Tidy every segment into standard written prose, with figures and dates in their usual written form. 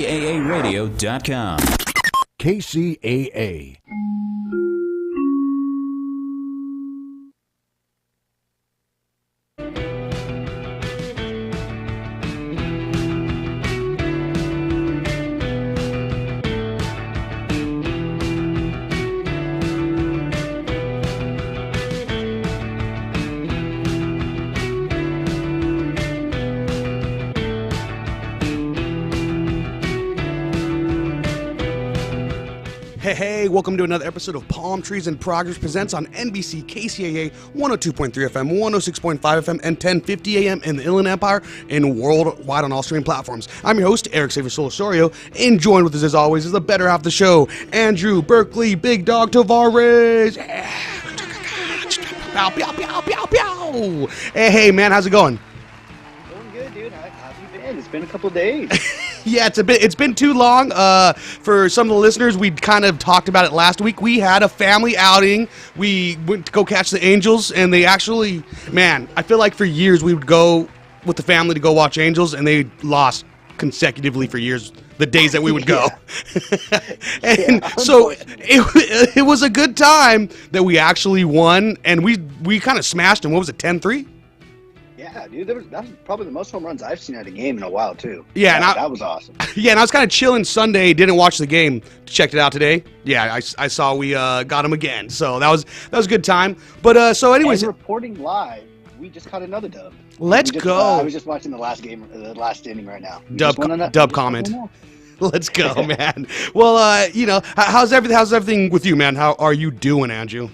KCAAradio.com. KCAA. Hey, welcome to another episode of Palmtrees in Progress presents on NBC KCAA 102.3 FM, 106.5 FM, and 1050 AM in the Inland Empire and worldwide on all streaming platforms. I'm your host, Erick Osario, and joined with us as always is the better half of the show, Andrew Berkeley, Big Dog Tavares. Pow, pow, pow, pow, pow. Hey, man, how's it going? Going good, dude. How have you been? It's been a couple days. Yeah, it's been too long. For some of the listeners, we kind of talked about it last week. We had a family outing. We went to go catch the Angels, and they actually, man, I feel like for years we would go with the family to go watch Angels, and they lost consecutively for years the days that we would go. And so it was a good time that we actually won, and we kind of smashed them. What was it, 10-3? Yeah, dude, that was probably the most home runs I've seen at a game in a while, too. Yeah, that was awesome. Yeah, and I was kind of chilling Sunday, didn't watch the game, checked it out today. Yeah, I saw we got him again, so that was a good time. But so anyways, and reporting live, we just caught another dub. Let's go. I was just watching the last inning right now. Dub comment. Let's go, man. Well, how's everything with you, man? How are you doing, Andrew?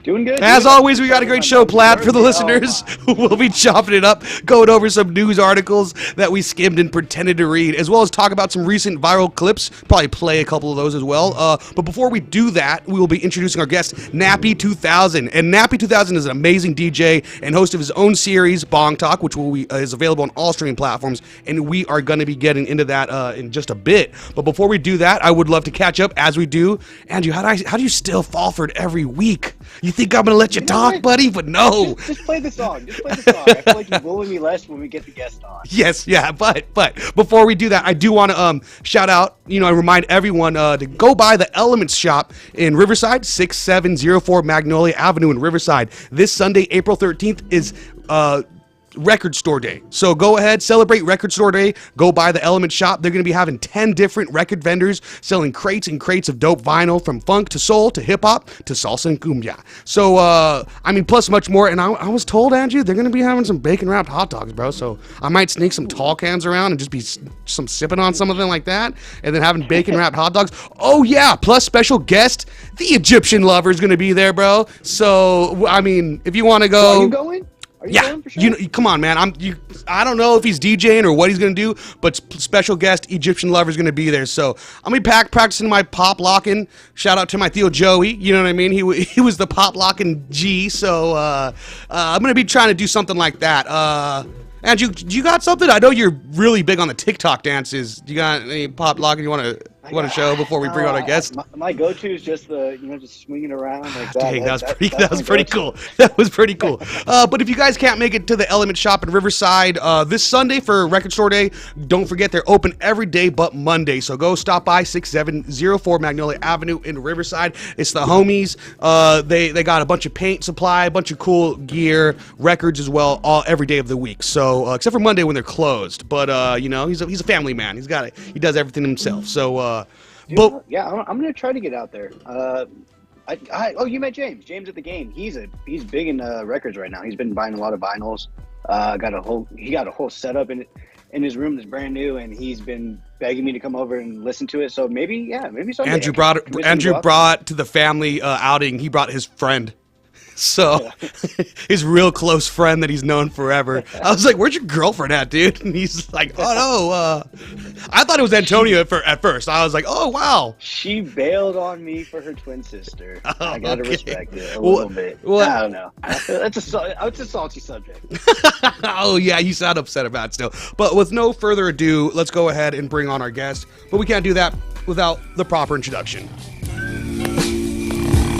Doing good. As always, we got a great show planned for the listeners who will be chopping it up, going over some news articles that we skimmed and pretended to read, as well as talk about some recent viral clips, probably play a couple of those as well. But before we do that, we will be introducing our guest, Nappy 2000. And Nappy 2000 is an amazing DJ and host of his own series, Bong Talk, which is available on all streaming platforms, and we are going to be getting into that in just a bit. But before we do that, I would love to catch up as we do. Andrew, how do you still fall for it every week? You think I'm going to let you talk, buddy? But no. Just play the song. I feel like you're bullying me less when we get the guest on. Yes, yeah, but before we do that, I do want to shout out, I remind everyone to go by the Elements Shop in Riverside, 6704 Magnolia Avenue in Riverside. This Sunday, April 13th, is Record Store Day. So go ahead, celebrate Record Store Day. Go by the Element Shop. They're going to be having 10 different record vendors selling crates and crates of dope vinyl from funk to soul to hip hop to salsa and cumbia. So, plus much more. And I was told, Andrew, they're going to be having some bacon wrapped hot dogs, bro. So I might sneak some tall cans around and just be some sipping on some of them like that. And then having bacon wrapped hot dogs. Oh, yeah. Plus special guest, the Egyptian Lover is going to be there, bro. So, if you want to go. So are you going? Yeah, come on, man. I don't know if he's DJing or what he's gonna do, but special guest Egyptian Lover is gonna be there. So I'm gonna be practicing my pop locking. Shout out to my Theo Joey. You know what I mean? He was the pop locking G. So I'm gonna be trying to do something like that. Andrew, you got something? I know you're really big on the TikTok dances. Do you got any pop locking you want to show before we bring on our guest? My go-to is just just swinging around like that. Dang, that was pretty cool. That was pretty cool. But if you guys can't make it to the Element Shop in Riverside this Sunday for Record Store Day, don't forget they're open every day but Monday. So go stop by 6704 Magnolia Avenue in Riverside. It's the homies. They got a bunch of paint supply, a bunch of cool gear, records as well, all every day of the week. So except for Monday when they're closed. But he's a family man. He does everything himself. So. I'm gonna try to get out there. You met James. James at the game. He's big in records right now. He's been buying a lot of vinyls. He got a whole setup in his room that's brand new, and he's been begging me to come over and listen to it. So maybe Sunday. Andrew brought to the family outing. He brought his friend. So, his real close friend that he's known forever. I was like, where's your girlfriend at, dude? And he's like, oh, no. I thought it was Antonio at first. I was like, oh, wow. She bailed on me for her twin sister. I got to respect it a little bit. Well, I don't know. It's a salty subject. Oh, yeah, you sound upset about it still. But with no further ado, let's go ahead and bring on our guest. But we can't do that without the proper introduction.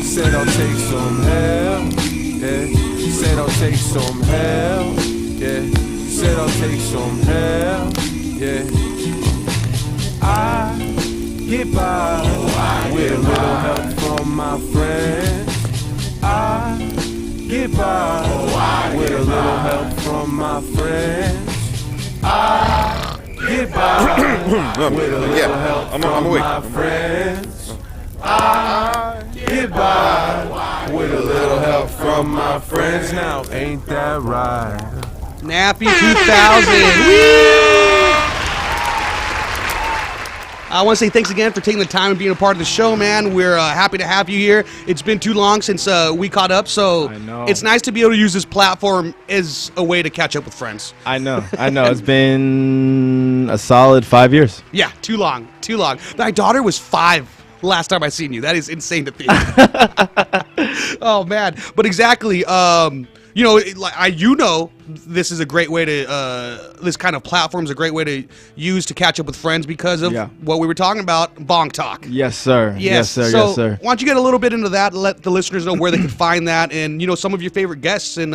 Said I'll take some help, yeah. Said I'll take some help, yeah. Said I'll take some help, yeah. get by with a little help from my friends. I get by with a little help from my friends. I get by with a little help from my friends. I get by with a little help from my friends. Now, ain't that right? Nappy 2000. I want to say thanks again for taking the time and being a part of the show, man. We're happy to have you here. It's been too long since we caught up, so it's nice to be able to use this platform as a way to catch up with friends. I know. It's been a solid 5 years. Yeah, too long. My daughter was 5 last time I seen you. That is insane to think. Oh, man. But exactly, this is a great way to, this kind of platform is a great way to use to catch up with friends because of what we were talking about, Bong Talk. Yes, sir. Yes, sir. So yes, sir. Why don't you get a little bit into that, let the listeners know where they can find that and, some of your favorite guests and,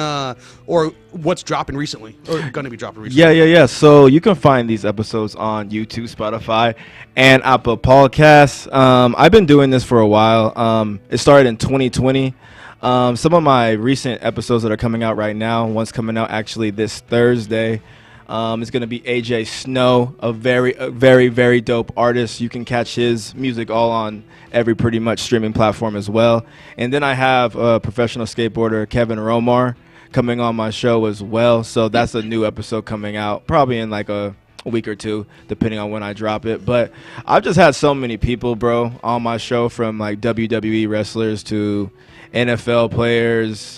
or what's dropping recently or going to be dropping recently. Yeah. So you can find these episodes on YouTube, Spotify, and Apple Podcasts. I've been doing this for a while. It started in 2020. Some of my recent episodes that are coming out right now, one's coming out actually this Thursday. It's going to be AJ Snow, a very, very dope artist. You can catch his music all on every pretty much streaming platform as well. And then I have professional skateboarder Kevin Romar coming on my show as well. So that's a new episode coming out probably in like a week or two, depending on when I drop it. But I've just had so many people, bro, on my show, from like WWE wrestlers to NFL players,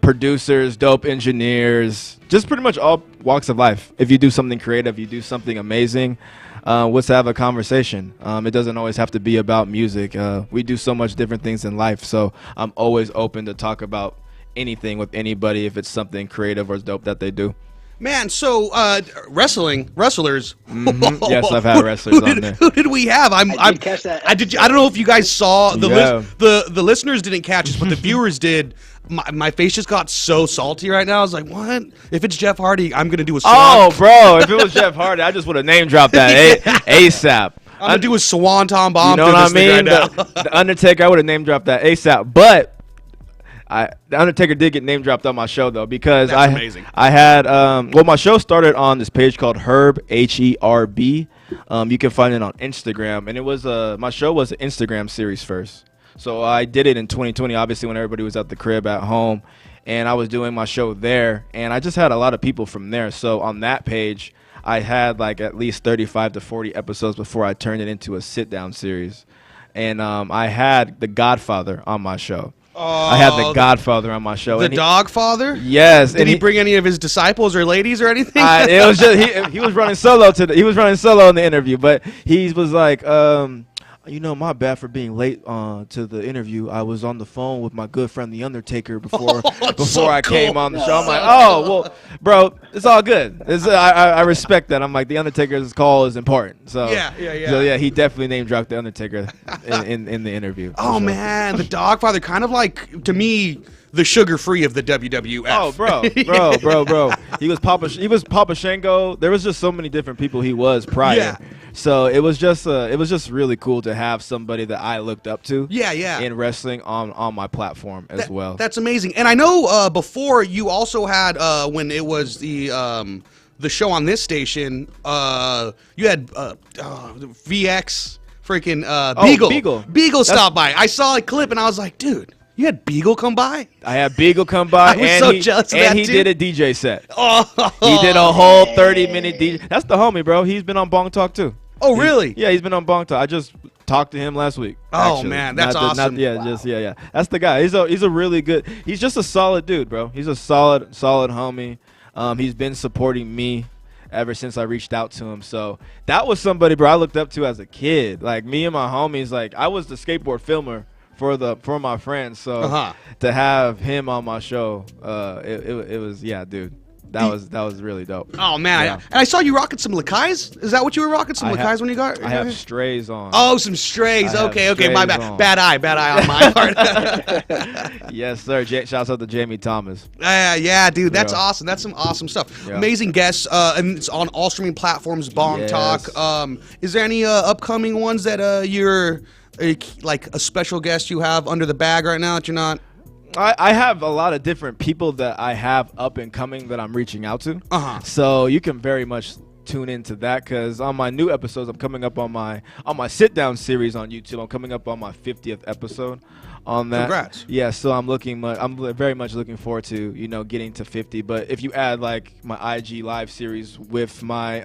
producers, dope engineers, just pretty much all walks of life. If you do something creative, you do something amazing, let's have a conversation. It doesn't always have to be about music. We do so much different things in life, so I'm always open to talk about anything with anybody if it's something creative or dope that they do. Man, so wrestlers. Mm-hmm. Yes, I've had wrestlers on there. Who did we have? I did catch that. I don't know if you guys saw the listeners didn't catch us, but the viewers did. My face just got so salty right now. I was like, what? If it's Jeff Hardy, I'm gonna do a swan. Oh, bro! If it was Jeff Hardy, I just would have name dropped that ASAP. I'm gonna do a swanton bomb. You know what I mean? Right the Undertaker, I would have name dropped that ASAP, but. The Undertaker did get name dropped on my show though because amazing. I had my show started on this page called Herb HERB. You can find it on Instagram, and it was my show was an Instagram series first. So I did it in 2020, obviously when everybody was at the crib at home, and I was doing my show there, and I just had a lot of people from there. So on that page, I had like at least 35 to 40 episodes before I turned it into a sit down series, and I had The Godfather on my show. I had The Godfather on my show. The Dogfather? Yes. Did he bring any of his disciples or ladies or anything? It was just he was running solo he was running solo in the interview, but he was like, my bad for being late to the interview. I was on the phone with my good friend The Undertaker before I came on the show. I'm like, well, bro, it's all good. I respect that. I'm like, The Undertaker's call is important. So yeah. So yeah, he definitely name dropped The Undertaker in the interview. Oh, sure. Man, the Dogfather, kind of like, to me, the sugar-free of the WWF. Oh, bro. He was Papa Shango. There was just so many different people he was prior. Yeah. So it was just really cool to have somebody that I looked up to. Yeah. In wrestling on my platform as well. That's amazing. And I know before you also had when it was the show on this station, you had VX freaking Beagle stopped by. I saw a clip and I was like, dude. You had Beagle come by? I had Beagle come by. I was so jealous of that, and he too. did a DJ set. Oh, he did a whole 30-minute DJ. That's the homie, bro. He's been on Bong Talk, too. Oh, really? Yeah, he's been on Bong Talk. I just talked to him last week. Oh, actually. man, that's awesome. Yeah. That's the guy. He's a really good. He's just a solid dude, bro. He's a solid homie. He's been supporting me ever since I reached out to him. So that was somebody, bro, I looked up to as a kid. Like, me and my homies, like, I was the skateboard filmer for my friends. So to have him on my show, it was, yeah, dude. that was really dope. Oh man, Yeah. and I saw you rocking some Lakais. Is that what you were rocking? Some Lakais when you got? I have strays on. Oh, some strays. I have Okay, my strays bad. on. Bad eye on my part. Yes, sir. Shouts out to Jamie Thomas. Yeah, dude, that's Yeah. awesome. That's some awesome stuff. Yeah. Amazing guests, and it's on all streaming platforms. Bong Yes. Talk. Is there any upcoming ones that you're like a special guest you have under the bag right now that you're not? I have a lot of different people that I have up and coming that I'm reaching out to. So you can very much tune into that, because on my new episodes, I'm coming up on my sit down series on YouTube. I'm coming up on my 50th episode on that. Congrats. Yeah, so I'm very much looking forward to getting to 50. But if you add like my IG live series with my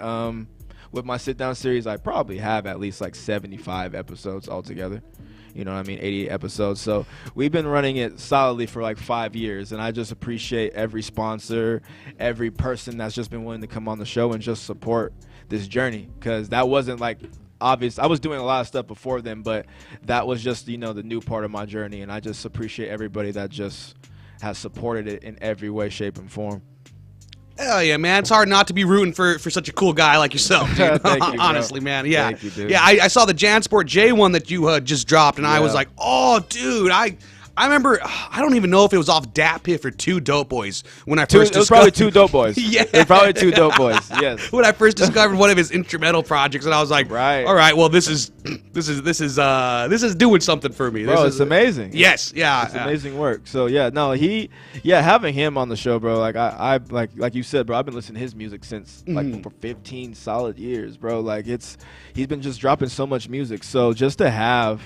sit down series, I probably have at least like 75 episodes altogether. You know what I mean? 88 episodes. So we've been running it solidly for like 5 years, and I just appreciate every sponsor, every person that's just been willing to come on the show and just support this journey, because that wasn't like obvious. I was doing a lot of stuff before then, but that was just the new part of my journey, and I just appreciate everybody that just has supported it in every way, shape, and form. Hell yeah, man. It's hard not to be rooting for such a cool guy like yourself, dude. Thank you, bro. Honestly, man. Yeah. Thank you, dude. Yeah, I saw the JanSport J one that you just dropped, and I was Yeah. like, oh, dude, I remember, I don't even know if it was off Dat Piff or Two Dope Boys when I first It was probably Two discovered. Dope Boys. Yeah. It was probably Two Dope Boys. Yes. When I first discovered one of his instrumental projects, and I was like, Right. all right, well, this is doing something for me. Bro, This it's is amazing. Yes, yeah. It's amazing work. So yeah, no, having him on the show, bro. Like I like you said, bro. I've been listening to his music since like for 15 solid years, bro. Like he's been just dropping so much music. So just to have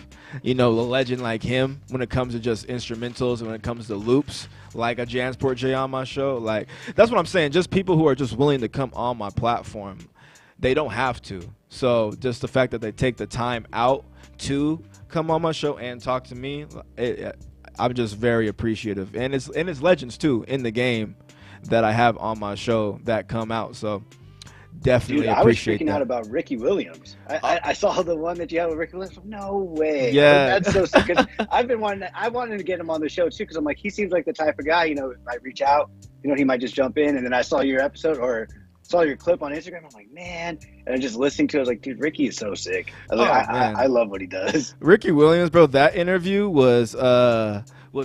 a legend like him when it comes to just instrumentals and when it comes to loops, like a JanSport J on my show, like that's what I'm saying. Just people who are just willing to come on my platform. They don't have to. So just the fact that they take the time out to come on my show and talk to me, I'm just very appreciative. And it's legends too in the game that I have on my show that come out. So definitely Dude, I was appreciate freaking that. out about Ricky Williams. I saw the one that you have with Ricky Williams. No way. Yeah. That's so sick. 'Cause I wanted to get him on the show too, because I'm like, he seems like the type of guy, I reach out, he might just jump in, and then I saw your episode or saw your clip on Instagram. I'm like, man, and I'm just listening to it. I was like, dude, Ricky is so sick. I was like, man. I love what he does. Ricky Williams, bro, that interview was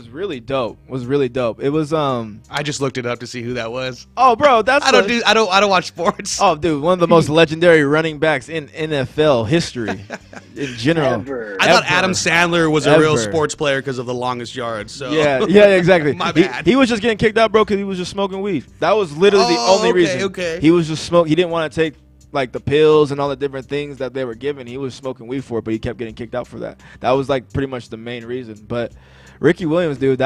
really dope. It was I just looked it up to see who that was. oh, bro, that's I don't watch sports. oh, dude, one of the most legendary running backs in NFL history in general. Ever. I thought Ever. Adam Sandler was a real Ever. sports player because of the longest yards. So Yeah, exactly. My bad. He was just getting kicked out, bro, because he was just smoking weed. That was literally the Oh, only okay, reason. okay. He was just smoke. He didn't want to take like the pills and all the different things that they were giving. He was smoking weed for it, but he kept getting kicked out for that. That was like pretty much the main reason. But Ricky Williams, dude,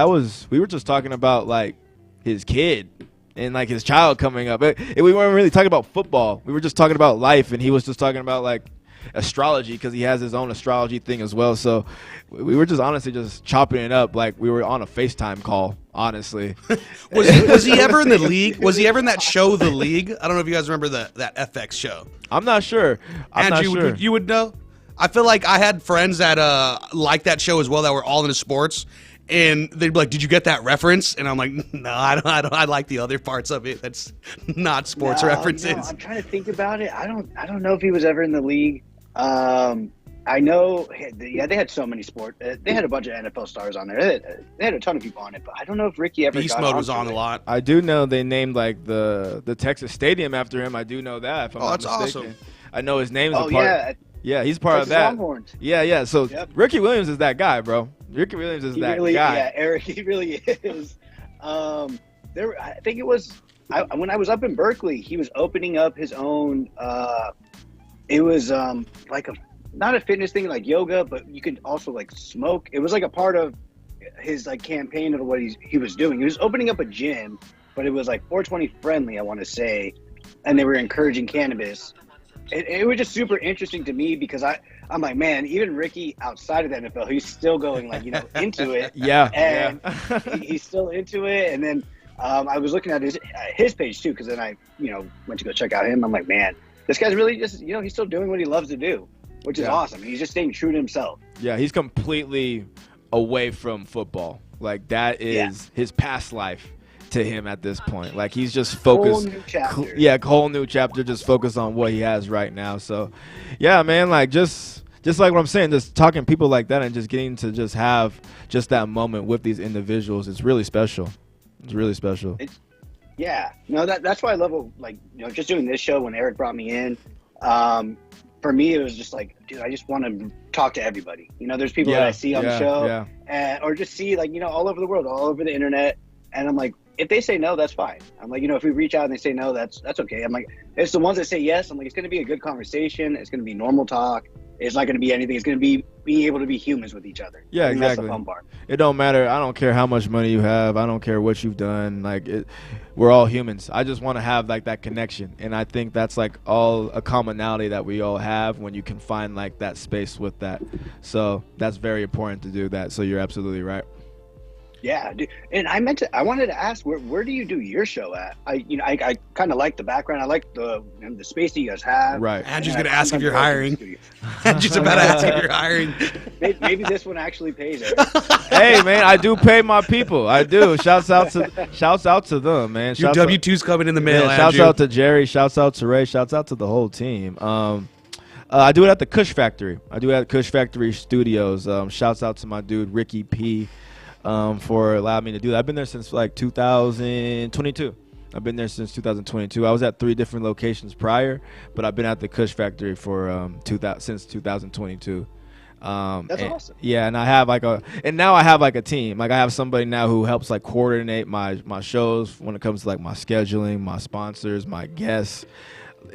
we were just talking about like his kid and like his child coming up. We weren't really talking about football. We were just talking about life, and he was just talking about like astrology because he has his own astrology thing as well. So we were just honestly just chopping it up like we were on a FaceTime call, honestly. was he ever in the league? Was he ever in that show, The League? I don't know if you guys remember that FX show. I'm not sure. Andrew, you would know. I feel like I had friends that like that show as well that were all into sports, and they'd be like, "Did you get that reference?" And I'm like, "No, I don't. I like the other parts of it. That's not sports references." No, I'm trying to think about it. I don't know if he was ever in the league. I know, yeah, they had so many sports. They had a bunch of NFL stars on there. They had a ton of people on it, but I don't know if Ricky ever Beast got Mode was onto on a it. lot. I do know they named like the Texas Stadium after him. I do know that. If I'm not that's mistaken. awesome. I know his name's Oh, a part. yeah. Yeah, he's part Texas of that. Longhorns. Yeah. So Yep. Ricky Williams is that guy, bro. Ricky Williams is He that really, guy. yeah, Eric, he really is. I think it was when I was up in Berkeley, he was opening up his own. It was like not a fitness thing like yoga, but you could also like smoke. It was like a part of his like campaign of what he was doing. He was opening up a gym, but it was like 420 friendly, I want to say, and they were encouraging cannabis. It was just super interesting to me because I'm like, man, even Ricky outside of the NFL, he's still going like, into it. Yeah. And yeah. he's still into it. And then I was looking at his page too, because then I, went to go check out him. I'm like, man, this guy's really just, he's still doing what he loves to do, which is awesome. He's just staying true to himself. Yeah, he's completely away from football. Like that is his past life. to him at this point. Like he's just Whole focused. new chapter. Whole new chapter. Just focused on what he has right now. So, yeah, man. Like just like what I'm saying, just talking to people like that and just getting to just have just that moment with these individuals. It's really special. It's really special. Yeah, no, that's why I love like just doing this show. When Eric brought me in, for me it was just like, dude, I just want to talk to everybody. There's people that I see on the show, or just see like all over the world, all over the internet, and I'm like, if they say no, that's fine. I'm like, if we reach out and they say no, that's okay. I'm like, it's the ones that say yes. I'm like, it's going to be a good conversation. It's going to be normal talk. It's not going to be anything. It's going to be being able to be humans with each other. Yeah, exactly. That's the fun part. It don't matter. I don't care how much money you have. I don't care what you've done. Like we're all humans. I just want to have like that connection, and I think that's like all a commonality that we all have when you can find like that space with that. So that's very important to do that. So you're absolutely right. Yeah, dude. And I wanted to ask, where do you do your show at? I kind of like the background. I like the space that you guys have. Right. Andrew's gonna ask if you're hiring. Andrew's about to ask if you're hiring. Maybe this one actually pays it. Hey man, I do pay my people. I do. Shouts out to them, man. Your W-2's coming in the mail. Man, shouts out to Jerry. Shouts out to Ray. Shouts out to the whole team. I do it at the Kush Factory. I do it at Kush Factory Studios. Shouts out to my dude Ricky P. For allowing me to do that. I've been there since like 2022. I've been there since 2022. I was at 3 different locations prior, but I've been at the Kush Factory for since 2022. That's awesome. Yeah, and I have now I have like a team. Like I have somebody now who helps like coordinate my shows when it comes to like my scheduling, my sponsors, my guests.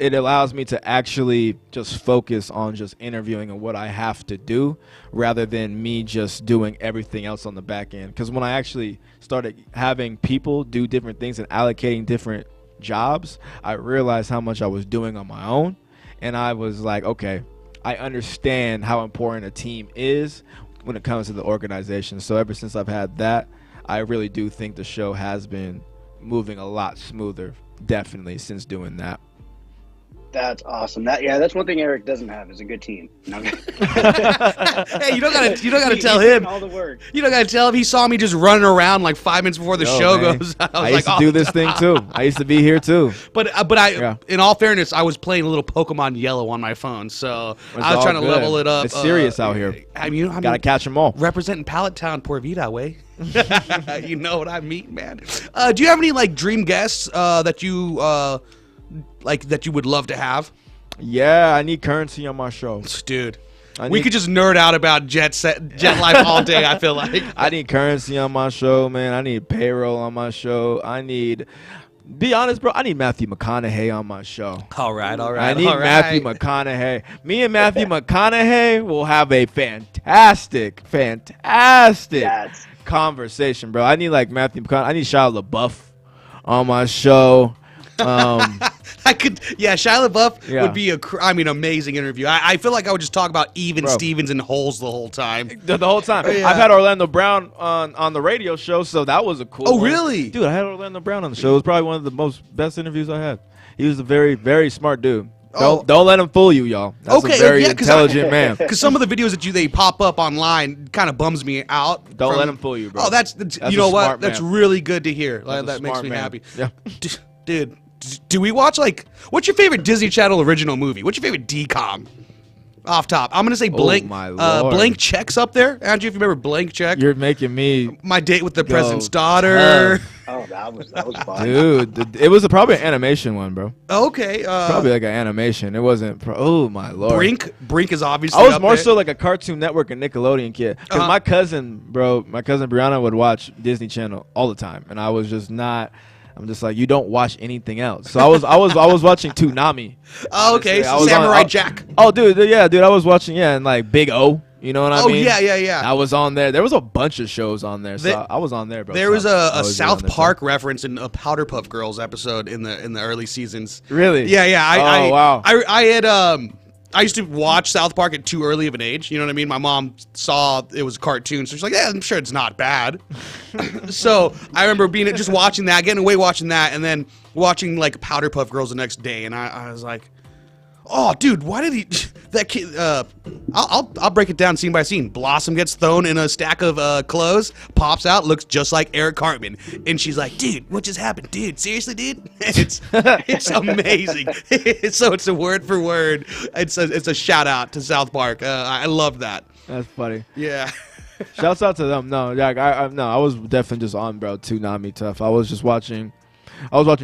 It allows me to actually just focus on just interviewing and what I have to do rather than me just doing everything else on the back end. Because when I actually started having people do different things and allocating different jobs, I realized how much I was doing on my own. And I was like, okay, I understand how important a team is when it comes to the organization. So ever since I've had that, I really do think the show has been moving a lot smoother, definitely, since doing that. That's awesome. That's one thing Eric doesn't have is a good team. No. Hey, you don't gotta tell him all the work. You don't gotta tell him. He saw me just running around like 5 minutes before the show man. goes. I used to do this thing too. I used to be here too. But in all fairness, I was playing a little Pokemon Yellow on my phone, so I was trying to level it up. It's serious out here. I mean, gotta catch them all. Representing Pallet Town, Por Vida way. You know what I mean, man. Do you have any like dream guests that you that you would love to have? Yeah, I need Currency on my show. Dude, we could just nerd out about jet life all day, I feel like. I need Currency on my show, man. I need Payroll on my show. Be honest, bro, I need Matthew McConaughey on my show. All right. I need Matthew McConaughey. Me and Matthew McConaughey will have a fantastic conversation, bro. I need like Matthew McConaughey. I need Shia LaBeouf on my show. Shia LaBeouf would be amazing interview. I feel like I would just talk about Stevens and holes the whole time. The whole time. Yeah. I've had Orlando Brown on the radio show, so that was a cool one. Really? Dude, I had Orlando Brown on the show. It was probably one of the best interviews I had. He was a very, very smart dude. Don't let him fool you, y'all. That's a very intelligent man. Because some of the videos that they pop up online kind of bums me out. Don't let him fool you, bro. Oh, that's you know what? That's really good to hear. That makes me happy. Yeah. Dude, do we watch what's your favorite Disney Channel original movie? What's your favorite DCOM? Off top, I'm gonna say Blank. Blank Check's up there. Andrew, if you remember Blank Check, you're making me. My Date with the President's Daughter. Oh, that was fun, dude. It was probably an animation one, bro. Okay, probably like an animation. It wasn't. Oh my lord. Brink is obviously. I was more so like a Cartoon Network and Nickelodeon kid. Because my cousin Brianna would watch Disney Channel all the time, and I was just not. I'm just like, you don't watch anything else. So I was watching Toonami. Oh, okay. So Samurai Jack. Oh, dude, I was watching, and like Big O. You know what I mean? Oh, yeah. I was on there. There was a bunch of shows on there, so I was on there, bro. There was a South Park reference in a Powder Puff Girls episode in the early seasons. Really? Yeah. Wow. I used to watch South Park at too early of an age. You know what I mean? My mom saw it was a cartoon, so she's like, "Yeah, I'm sure it's not bad." So I remember just watching that, getting away watching that, and then watching like Powder Puff Girls the next day, and I was like, "Oh, dude, why did that kid?" I'll break it down scene by scene. Blossom gets thrown in a stack of clothes, pops out, looks just like Eric Cartman, and she's like, "Dude, what just happened, dude? Seriously, dude?" It's amazing. So it's a word for word. It's a shout out to South Park. I love that. That's funny. Yeah. Shouts out to them. No, yeah, I was definitely just on, bro. Toonami tough. I was watching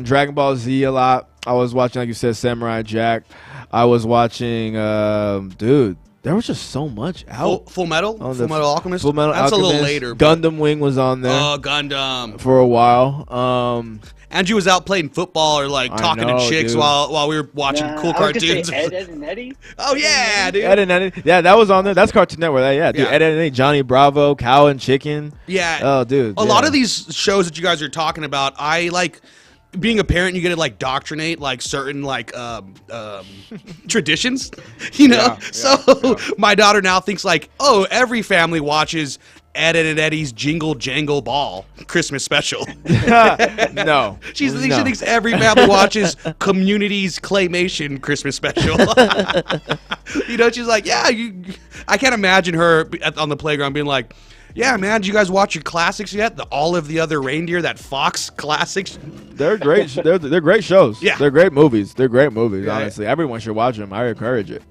Dragon Ball Z a lot. I was watching, like you said, Samurai Jack. I was watching, dude. There was just so much out. Full Metal Alchemist. Full Metal That's Alchemist. a little later. Gundam Wing was on there. Oh, Gundam. For a while. Andrew was out playing football or like talking to chicks while we were watching cool cartoons. Ed and Eddie. Oh yeah, dude. Ed and Eddie. Yeah, that was on there. That's Cartoon Network. Yeah, dude. Yeah. Ed and Eddie, Johnny Bravo, Cow and Chicken. Yeah. Oh, dude. A lot of these shows that you guys are talking about, I like. Being a parent, you get to like doctrinate like certain like traditions, you know. My daughter now thinks like, oh, every family watches Ed and Eddie's Jingle Jangle Ball Christmas special. No, She thinks every family watches Community's Claymation Christmas special. You know, she's like, yeah, I can't imagine her on the playground being like, yeah, man, did you guys watch your classics yet? All of the other reindeer, that Fox classics. They're great. They're great shows. Yeah. They're great movies. Right. Honestly, everyone should watch them. I encourage it.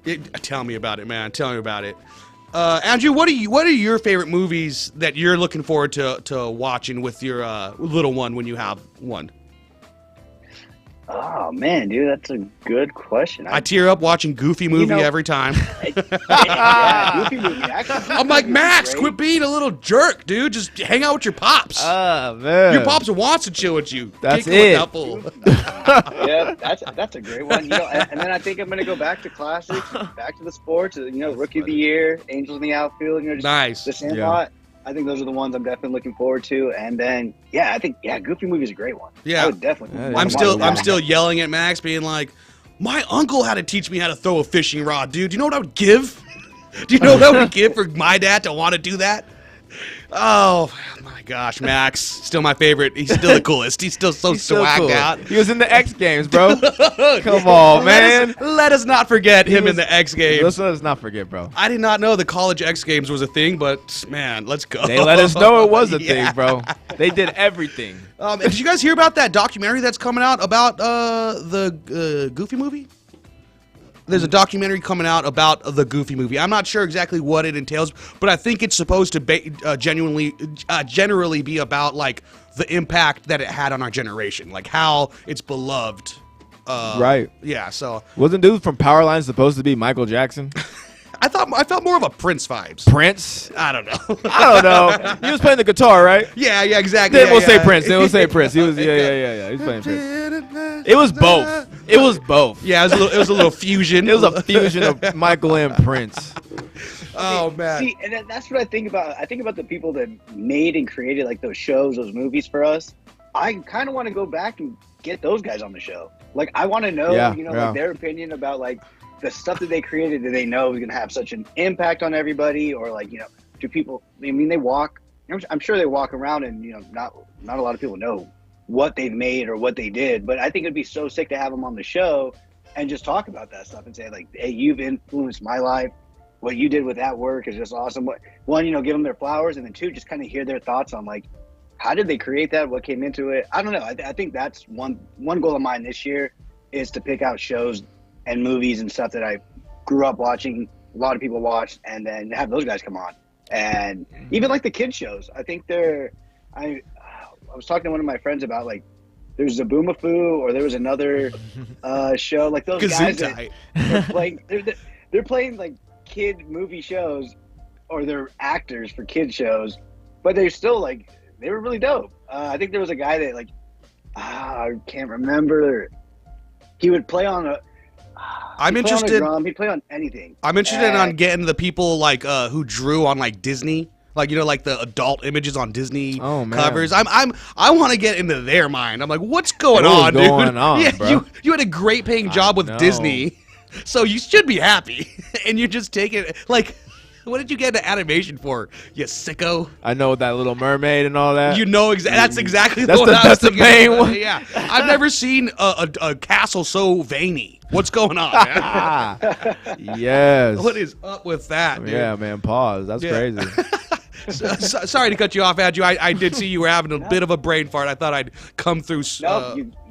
Tell me about it, man. Tell me about it. Andrew, what are your favorite movies that you're looking forward to watching with your little one when you have one? Oh man, dude, that's a good question. I tear up watching Goofy movie every time. Yeah, Goofy movie. Actually, I'm like, Max, quit being a little jerk, dude. Just hang out with your pops. Ah, man. Your pops wants to chill with you. That's Can't go it. with that fool. Yeah, that's a great one. You know, and then I think I'm gonna go back to classics, back to the sports. You know, Rookie of the Year, Angels in the Outfield. You know, just Nice. The Sandlot. I think those are the ones I'm definitely looking forward to. And then, I think Goofy movie is a great one. Yeah. I would definitely. I'm still yelling at Max, being like, my uncle had to teach me how to throw a fishing rod, dude. Do you know what I would give? Do you know what I would give for my dad to want to do that? Oh my gosh, Max, still my favorite. He's still the coolest. He's still so swagged out. He was in the X Games, bro. Come on, man. Let us not forget him in the X Games. Let's not forget, bro. I did not know the college X Games was a thing, but man, let's go. They let us know it was a thing, bro. They did everything. And did you guys hear about that documentary that's coming out about the Goofy movie? There's a documentary coming out about the Goofy movie. I'm not sure exactly what it entails, but I think it's supposed to generally be about like the impact that it had on our generation, like how it's beloved. Right. Yeah. So wasn't dude from Powerline supposed to be Michael Jackson? I felt more of a Prince vibes. Prince? I don't know. I don't know. He was playing the guitar, right? Yeah, exactly. Then we'll say Prince. Then we'll say Prince. He was yeah. He's playing Prince. It was both. It was both. Yeah, it was a little fusion. It was a fusion of Michael and Prince. Oh man. See, and that's what I think about. I think about the people that made and created like those shows, those movies for us. I kind of want to go back and get those guys on the show. Like I want to know, like their opinion about like the stuff that they created that they know is going to have such an impact on everybody, or like, do people, I mean, they walk, I'm sure they walk around and, not a lot of people know what they've made or what they did, but I think it'd be so sick to have them on the show and just talk about that stuff and say like, hey, you've influenced my life. What you did with that work is just awesome. One, give them their flowers, and then two, just kind of hear their thoughts on like, how did they create that? What came into it? I don't know. I think that's one goal of mine this year is to pick out shows and movies and stuff that I grew up watching, a lot of people watched, and then have those guys come on. And even like the kids shows, I think I was talking to one of my friends about like, there's Zaboomafoo, or there was another show, like those guys that they're playing like kid movie shows, or they're actors for kid shows, but they're still like, they were really dope. I think there was a guy that like, I can't remember. He would play on I'm interested. He'd play on anything. I'm interested in getting the people like who drew on like Disney, like like the adult images on Disney covers. I want to get into their mind. I'm like, what's going on, dude? Yeah, bro? You had a great paying job with Disney, so you should be happy, and you're just taking like. What did you get into animation for, you sicko? I know that Little Mermaid and all that. You know that's exactly That's the one. that's the main one. Yeah, I've never seen a castle so veiny. What's going on, man? Yes. What is up with that, dude? Yeah, man. Pause. That's crazy. Sorry to cut you off, Andrew. I did see you were having a bit of a brain fart. I thought I'd come through.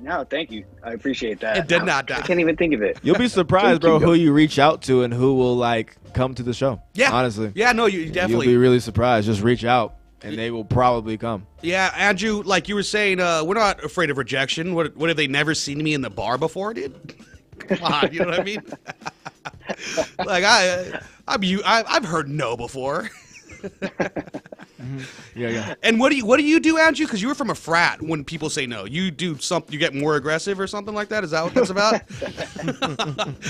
No, thank you. I appreciate that. It did not die. I can't even think of it. You'll be surprised, bro, who you reach out to and who will like come to the show. Yeah, honestly. Yeah, no, you definitely. You'll be really surprised. Just reach out, and they will probably come. Yeah, Andrew, like you were saying, we're not afraid of rejection. What have they never seen me in the bar before, dude? Come on, you know what I mean? Like I've heard no before. Yeah. And what do you do, Andrew? Because you were from a frat. When people say no, you do something. You get more aggressive or something like that. Is that what that's about?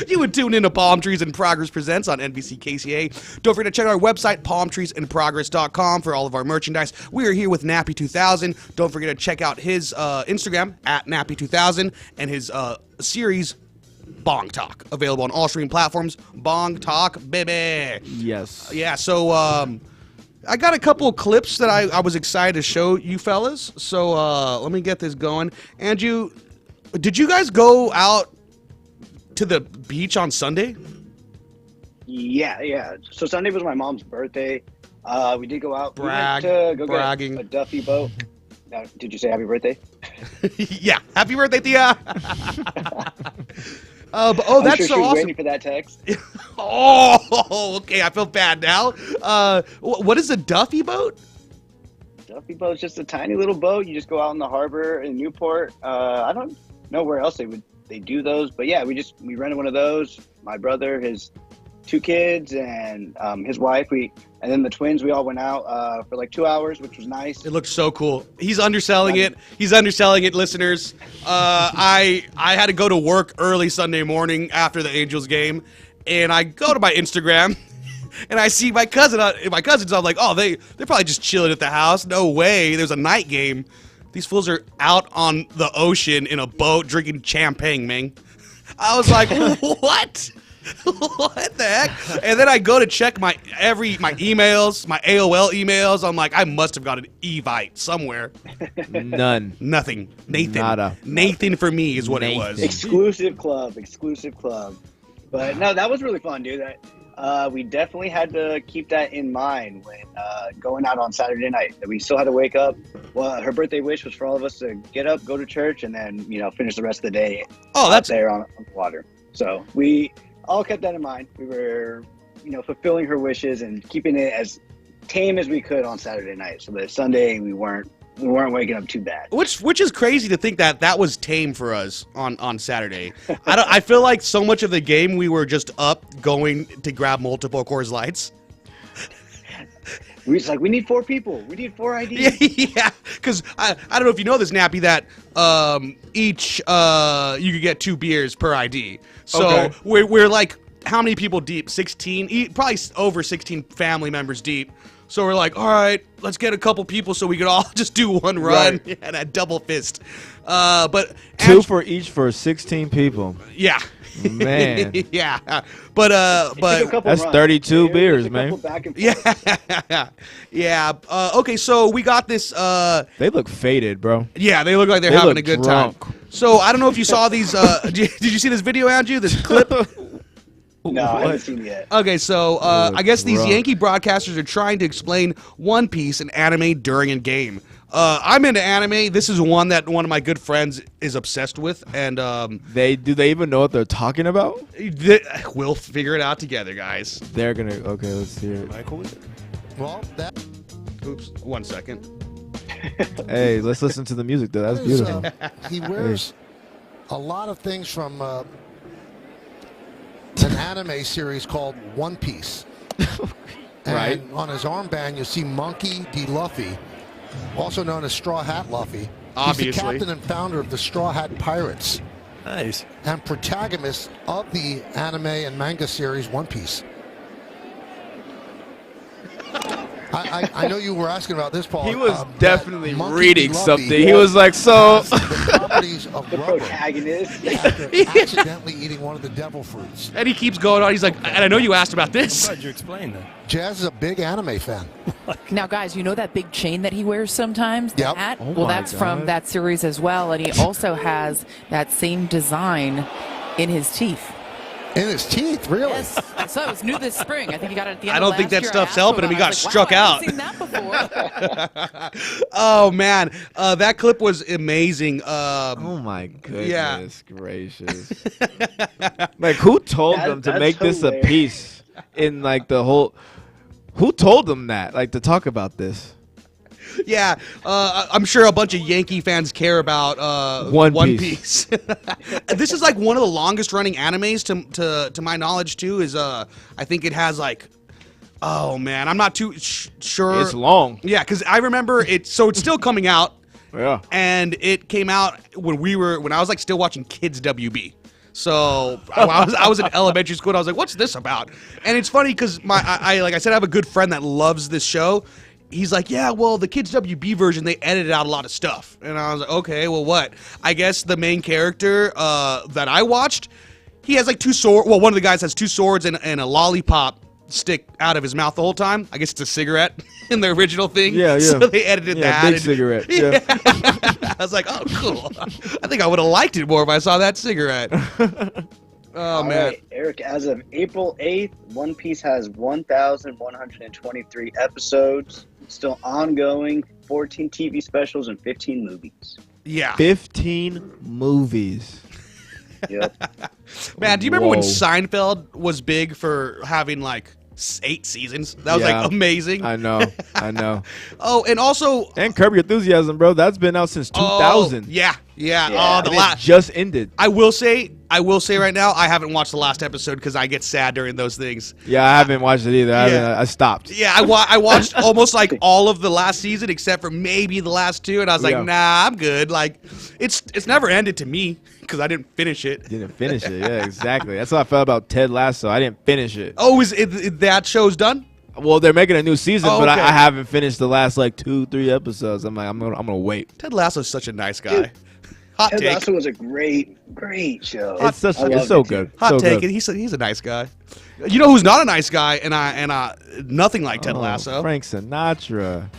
You would tune into Palmtrees in Progress Presents on NBC KCA. Don't forget to check out our website, palmtreesinprogress.com, for all of our merchandise. We are here with Nappy 2000. Don't forget to check out his Instagram at Nappy 2000 and his series Bong Talk, available on all streaming platforms. Bong Talk, baby. Yes. Yeah. So I got a couple of clips that I was excited to show you fellas. So let me get this going. Andrew, did you guys go out to the beach on Sunday? Yeah. So Sunday was my mom's birthday. We did go out. Brag. We went to go Bragging. get a Duffy boat. Now, did you say happy birthday? Yeah. Happy birthday, Thea. That's I'm sure so she was awesome. waiting for that text. Oh, okay. I feel bad now. What is a Duffy boat? Duffy boat's just a tiny little boat. You just go out in the harbor in Newport. I don't know where else they do those, but yeah, we rented one of those. My brother, his 2 kids, and his wife. And then the twins. We all went out for like 2 hours, which was nice. It looks so cool. He's underselling it. He's underselling it, listeners. I had to go to work early Sunday morning after the Angels game, and I go to my Instagram, and I see my cousins. I'm like, oh, they're probably just chilling at the house. No way. There's a night game. These fools are out on the ocean in a boat drinking champagne, man. I was like, what? What the heck? And then I go to check my emails, my AOL emails. I'm like, I must have got an Evite somewhere. None. Nothing. Nathan. Nada. Nathan for me is what it was. Exclusive club. But no, that was really fun, dude. We definitely had to keep that in mind when going out on Saturday night. That we still had to wake up. Well, her birthday wish was for all of us to get up, go to church, and then finish the rest of the day. Out there on the water. So we all kept that in mind. We were, fulfilling her wishes and keeping it as tame as we could on Saturday night. So that Sunday we weren't waking up too bad. Which is crazy to think that was tame for us on Saturday. I feel like so much of the game we were just up going to grab multiple Coors Lights. We just we need 4 people. We need 4 IDs. Yeah, because I don't know if you know this, Nappy, that each you could get 2 beers per ID. So okay. we're like, how many people deep? 16, probably over 16 family members deep. So we're like, all right, let's get a couple people so we could all just do one run and a double fist. But 2 for each for 16 people. Yeah. Man. Yeah. But that's 32 beers, man. Yeah. Okay, so we got this. They look faded, bro. Yeah, they look like they're having a good time. So I don't know if you saw these. Did you see this video, Andrew? This clip? No, I haven't seen it yet. Okay, so I guess these Yankee broadcasters are trying to explain One Piece and anime during a game. I'm into anime. This is one that one of my good friends is obsessed with, and do they even know what they're talking about? We'll figure it out together, guys. They're gonna. Okay, let's hear it. Michael, well, that. Oops, 1 second. Hey, let's listen to the music, though. That's beautiful. He wears a lot of things from an anime series called One Piece. Right. And on his armband, you'll see Monkey D. Luffy, also known as Straw Hat Luffy. Obviously. He's the captain and founder of the Straw Hat Pirates. Nice. And protagonist of the anime and manga series One Piece. I know you were asking about this, Paul. He was that definitely Monkey reading Luffy something. He was like, so. has the properties of The rubber protagonist. after accidentally eating one of the devil fruits. And he keeps going on. He's like, and I know you asked about this. Glad you explained that. Jazz is a big anime fan. Now, guys, you know that big chain that he wears sometimes? The Yep. hat? Oh well, my that's God. from that series as well. And he also has that same design in his teeth. In his teeth, really? Yes, I saw it was new this spring. I think he got it at the end I of don't think last that year. stuff's I asked helping him. I He got was like, struck wow, I out. haven't seen that before. Oh man, that clip was amazing. Oh my goodness Yeah. gracious! Like, who told them to That's make this a hilarious. piece in like the whole? Who told them that? Like to talk about this? Yeah, I'm sure a bunch of Yankee fans care about One Piece. This is like one of the longest running animes to my knowledge too. Is I think it has like, oh man, I'm not too sure. It's long. Yeah, because I remember it. So it's still coming out, Yeah. and it came out when I was like still watching Kids WB. So I was in elementary school and I was like, what's this about? And it's funny because I like I said, I have a good friend that loves this show. He's like, yeah, well, the Kids WB version, they edited out a lot of stuff. And I was like, okay, well, what? I guess the main character that I watched, he has like two swords. Well, one of the guys has two swords and a lollipop stick out of his mouth the whole time. I guess it's a cigarette in the original thing. Yeah, yeah. So they edited Yeah, that. big cigarette. Yeah. I was like, oh, cool. I think I would have liked it more if I saw that cigarette. Oh, All man. right, Eric, as of April 8th, One Piece has 1,123 episodes, still ongoing, 14 TV specials, and 15 movies. Yeah. 15 movies. Yep. Man, do you remember when Whoa. Seinfeld was big for having like 8 seasons? That was Yeah. like amazing. I know. I know. Oh, and also And Curb Your Enthusiasm, bro. That's been out since 2000. Yeah. Yeah. Oh, the And it last. just ended. I will say right now, I haven't watched the last episode because I get sad during those things. Yeah, I haven't watched it either. Yeah. I stopped. Yeah, I watched almost like all of the last season except for maybe the last 2, and I was like, Yeah. nah, I'm good. Like, it's never ended to me because I didn't finish it. Didn't finish it. Yeah, exactly. That's how I felt about Ted Lasso. I didn't finish it. Oh, is it that show's done? Well, they're making a new season, Oh, but okay. I haven't finished the last like 2-3 episodes. I'm like, I'm gonna wait. Ted Lasso's such a nice guy. Dude, Hot Ted take. Lasso was a great show. It's I it's loved so it, too. good. Hot so take. good. He's a nice guy. You know who's not a nice guy, and nothing like Ted Oh, Lasso. Frank Sinatra.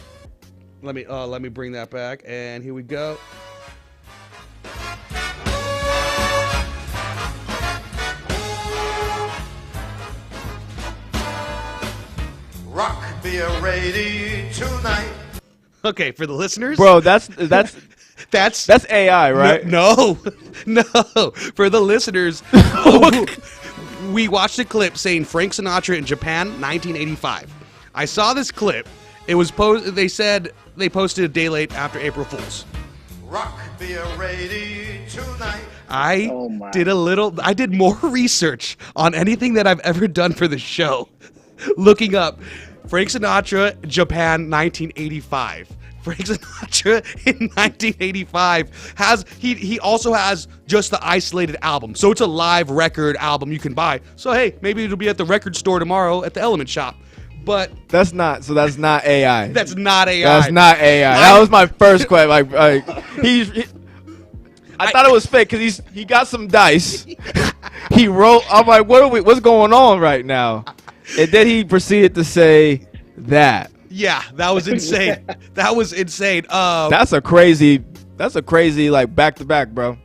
Let me bring that back, and here we go. Rock be ready tonight. Okay, for the listeners, Bro, that's that's AI, right? No, no. For the listeners, we watched a clip saying Frank Sinatra in Japan, 1985. I saw this clip. It was They said they posted a day late after April Fools. Rock be ready tonight. Oh my. I did more research on anything that I've ever done for the show. Looking up Frank Sinatra, Japan, 1985. Frank Sinatra in 1985 he also has just the isolated album. So it's a live record album you can buy. So hey, maybe it'll be at the record store tomorrow at the Element Shop. But That's not AI. that's not AI. That's not AI. That was my first question. Like I thought it was fake because he got some dice. He wrote. I'm like, what's going on right now? And then he proceeded to say that. Yeah, that was insane. That was insane. That's a crazy like back to back, bro.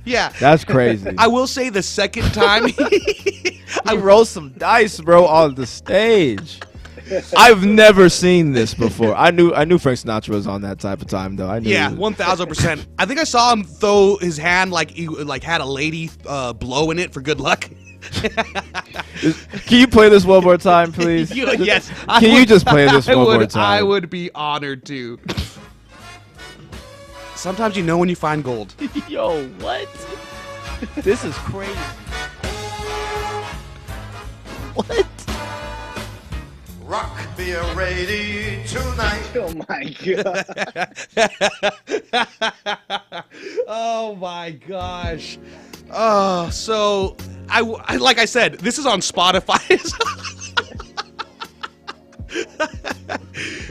Yeah. That's crazy. I will say the second time I rolled some dice, bro, on the stage. I've never seen this before. I knew Frank Sinatra was on that type of time though. I knew. Yeah, he was- 1000%. I think I saw him throw his hand like he like had a lady blow in it for good luck. Can you play this one more time, please? Yes. Can you just play this one more time? I would be honored to. Sometimes you know when you find gold. Yo, what? This is crazy. What? Rock be ready tonight. Oh my god. Oh my gosh. Oh, so I like I said, this is on Spotify.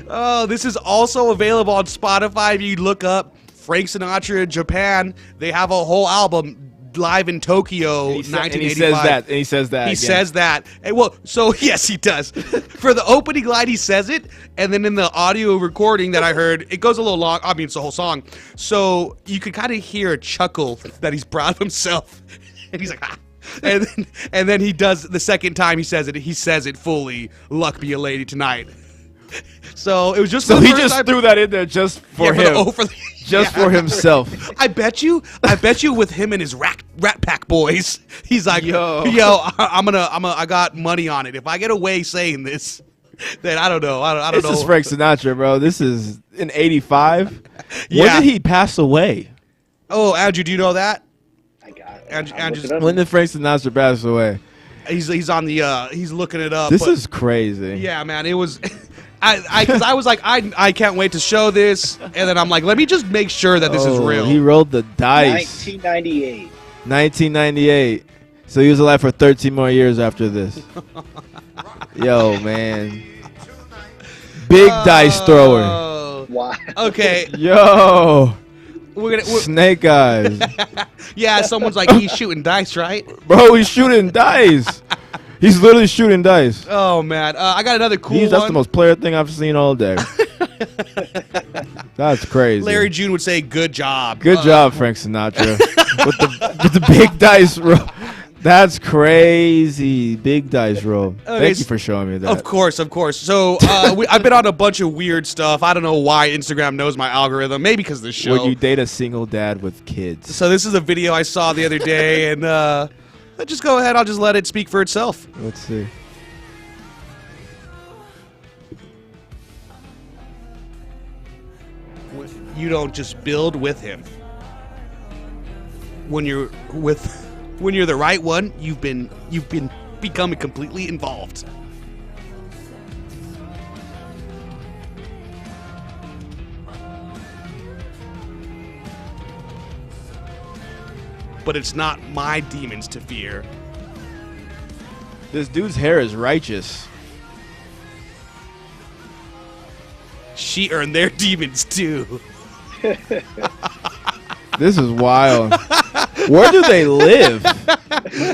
Oh, this is also available on Spotify. If you look up Frank Sinatra Japan, they have a whole album live in Tokyo, 1985. And he says that. He again. says that. And well, so yes, he does. For the opening line, he says it, and then in the audio recording that I heard, it goes a little long. I mean, it's the whole song, so you could kind of hear a chuckle that he's proud of himself, and he's like, ah. And then he does the second time he says it. He says it fully. Luck be a lady tonight. So it was just. So for the he first just time. threw that in there just for him. Just for himself. I bet you with him and his Rat Pack boys, he's like, yo, I got money on it. If I get away saying this, then I don't know. I don't know. This is Frank Sinatra, bro. This is in '85. Yeah. When did he pass away? Oh, Andrew, do you know that? I got it. Andrew's, When did Frank Sinatra pass away? he's on the he's looking it up. This but- is crazy. Yeah, man, it was. Because I was like, I can't wait to show this, and then I'm like, let me just make sure that this is real. He rolled the dice. 1998. 1998. So he was alive for 13 more years after this. Yo, man. Big dice thrower. Oh. Wow. Okay, Yo. we're Snake eyes. yeah. Someone's like, he's shooting dice, right? Bro, he's shooting dice. He's literally shooting dice. Oh man, I got another cool That's one. the most player thing I've seen all day. That's crazy. Larry June would say, "Good job." Good job, Frank Sinatra. with the big dice roll. That's crazy. Big dice roll. Thank you for showing me that. Of course. So I've been on a bunch of weird stuff. I don't know why Instagram knows my algorithm. Maybe because of the show. Would you date a single dad with kids? So this is a video I saw the other day, and just go ahead. I'll just let it speak for itself. Let's see. You don't just build with him. When you're the right one, you've been becoming completely involved. But it's not my demons to fear. This dude's hair is righteous. She earned their demons too. This is wild. Where do they live?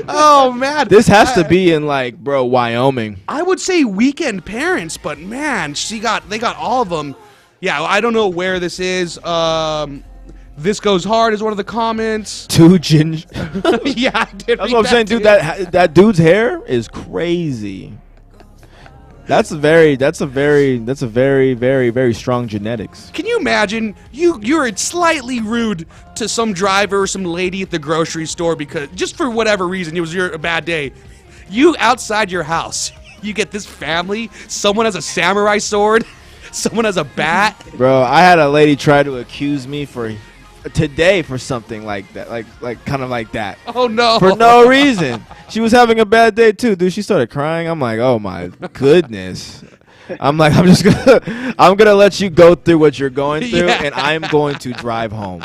Oh man, This has to be in like, bro, Wyoming. I would say weekend parents, but man, they got all of them. Yeah, I don't know where this is. This goes hard is one of the comments. Two ginger. Yeah, I did. That's what I'm saying, dude. That dude's hair is crazy. That's a very, very strong genetics. Can you imagine you're slightly rude to some driver or some lady at the grocery store because just for whatever reason it was a bad day. You outside your house, you get this family. Someone has a samurai sword. Someone has a bat. Bro, I had a lady try to accuse me today for something like that, like kind of like that. Oh no! For no reason. She was having a bad day too, dude. She started crying. I'm like, oh my goodness. I'm like, I'm gonna let you go through what you're going through, Yeah. and I'm going to drive home.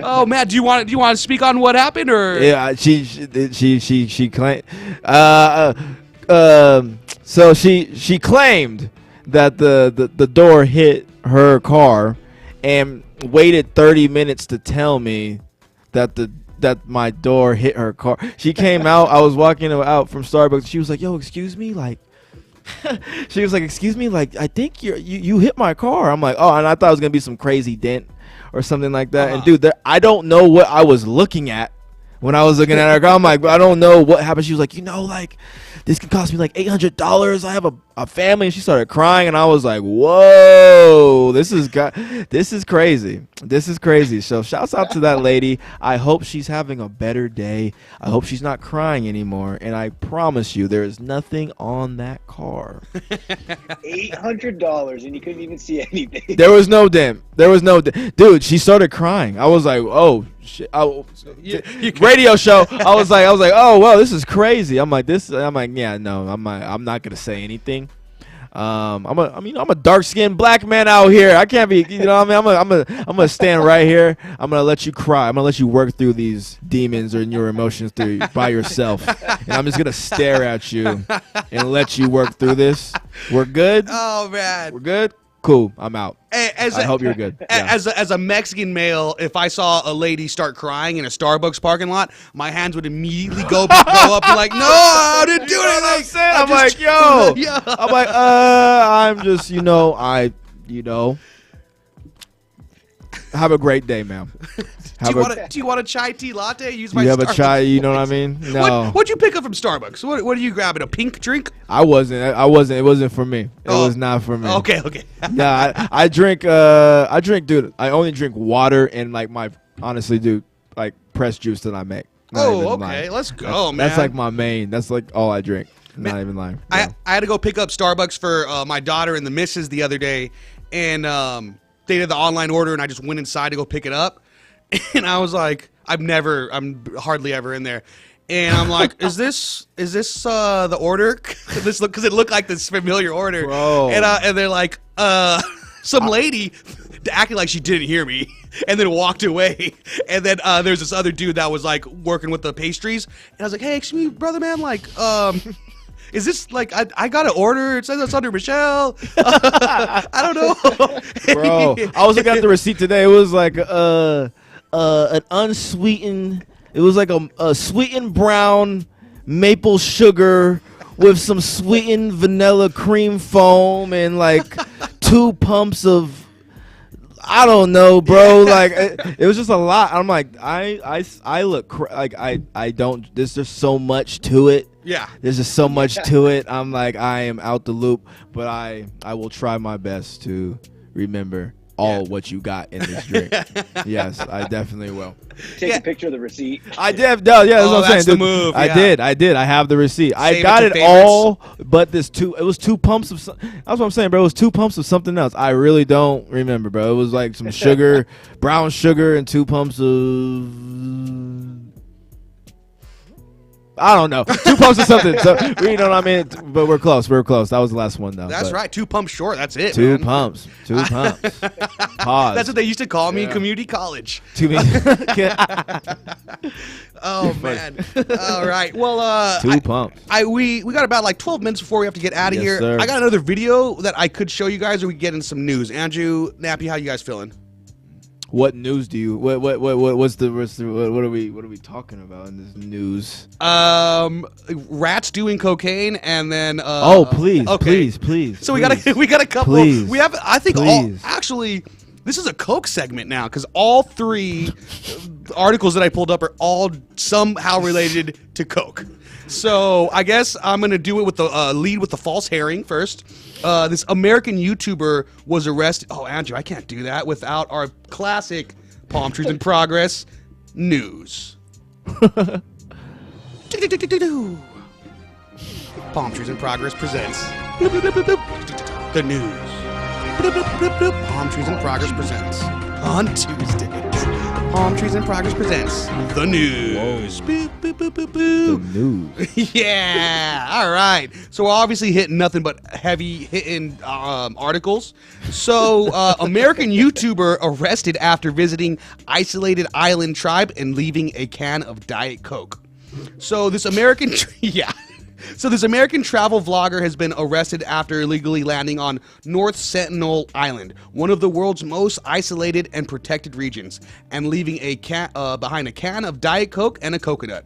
Oh man, do you want to speak on what happened or? Yeah, she claimed. So she claimed that the door hit her car, and waited 30 minutes to tell me that my door hit her car. She came out. I was walking out from Starbucks. She was like, "Yo, excuse me," like. She was like, "Excuse me, like I think you hit my car." I'm like, "Oh," and I thought it was gonna be some crazy dent or something like that. And dude, I don't know what I was looking at when I was looking at her car. I'm like, I don't know what happened. She was like, like this could cost me like $800. I have a family. And she started crying, and I was like, whoa, this is crazy. This is crazy. So shouts out to that lady. I hope she's having a better day. I hope she's not crying anymore. And I promise you, there is nothing on that car. $800, and you couldn't even see anything. There was no dent. Dude, she started crying. I was like, oh shit. Radio show. I was like, oh well, this is crazy. I'm like, yeah, no, I'm not gonna say anything. I'm a dark-skinned black man out here. I can't be, you know what I mean? I'm gonna stand right here. I'm gonna let you cry. I'm gonna let you work through these demons or your emotions by yourself. And I'm just gonna stare at you and let you work through this. We're good. Oh man. We're good. Cool. I'm out. I hope you're good. Yeah. As a Mexican male, if I saw a lady start crying in a Starbucks parking lot, my hands would immediately go up and like, no, I didn't do anything. I'm like, yo. I'm like, I'm just, have a great day, ma'am. Do you want a chai tea latte? Use my you have Starbucks a chai, you know what I voice. mean? No. What'd you pick up from Starbucks? What are you grabbing? A pink drink? I wasn't. It wasn't for me. It was not for me. Okay. Yeah, I drink, dude, I only drink water and like honestly, dude, like pressed juice that I make. Not even Okay. lying. Let's go, man. That's like my main. That's like all I drink. Not even lying. Yeah. I had to go pick up Starbucks for my daughter and the missus the other day, and they did the online order, and I just went inside to go pick it up, and I was like, I'm hardly ever in there, and I'm like, is this the order? Because it looked like this familiar order, bro. And they're like, some lady acting like she didn't hear me, and then walked away. And then there's this other dude that was like working with the pastries, and I was like, hey, excuse me, brother, man, like, is this like I got an order? It says it's under Michelle. I don't know, bro. I was looking at the receipt today. It was like an unsweetened. It was like a sweetened brown maple sugar with some sweetened vanilla cream foam and like 2 pumps of. I don't know, bro. Like it was just a lot. I'm like, I look like I don't. There's just so much to it. Yeah. There's just so much to it. I'm like, I am out the loop, but I will try my best to remember all what you got in this drink. Yes, I definitely will. Take a picture of the receipt. I did. No, yeah, that's what I'm saying. That's the move. I did. I have the receipt. I Save got it to it all, but it was 2 pumps of. That's what I'm saying, bro. It was 2 pumps of something else. I really don't remember, bro. It was like some sugar, brown sugar, and 2 pumps of. I don't know. 2 pumps of something. So you know what I mean. But we're close. That was the last one, though. That's right. 2 pumps short. That's it. 2 man. pumps. 2 pumps. Pause. That's what they used to call me in community college. To me. Oh man. All right. Well, 2 pumps. We got about like 12 minutes before we have to get out of Yes, here. sir. I got another video that I could show you guys, or we get in some news. Andrew, Nappy, how you guys feeling? What news do you? What are we talking about in this news? Rats doing cocaine, and then please, okay. please. So we got a couple. Please, we have, I think, please. actually, this is a Coke segment now, because all 3 articles that I pulled up are all somehow related to Coke. So I guess I'm gonna do it with the lead with the false herring first. This American YouTuber was arrested. Oh, Andrew, I can't do that without our classic Palm Trees in Progress news. Palm Trees in Progress presents the news. Palm Trees in Progress presents on Tuesdays. Palm Trees in Progress presents the news. Boop, boop, boop, boop, boop. The news. Yeah. All right. So we're obviously hitting nothing but heavy hitting articles. So American YouTuber arrested after visiting isolated island tribe and leaving a can of Diet Coke. So this American this American travel vlogger has been arrested after illegally landing on North Sentinel Island, one of the world's most isolated and protected regions, and leaving behind a can of Diet Coke and a coconut.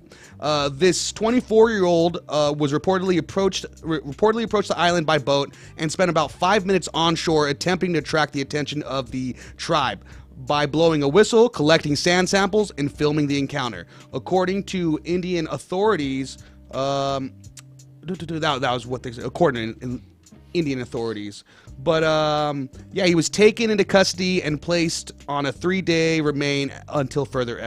This 24-year-old was reportedly approached the island by boat and spent about 5 minutes onshore attempting to attract the attention of the tribe by blowing a whistle, collecting sand samples, and filming the encounter. According to Indian authorities, that was what they said, according to Indian authorities. But he was taken into custody and placed on a 3-day remain until further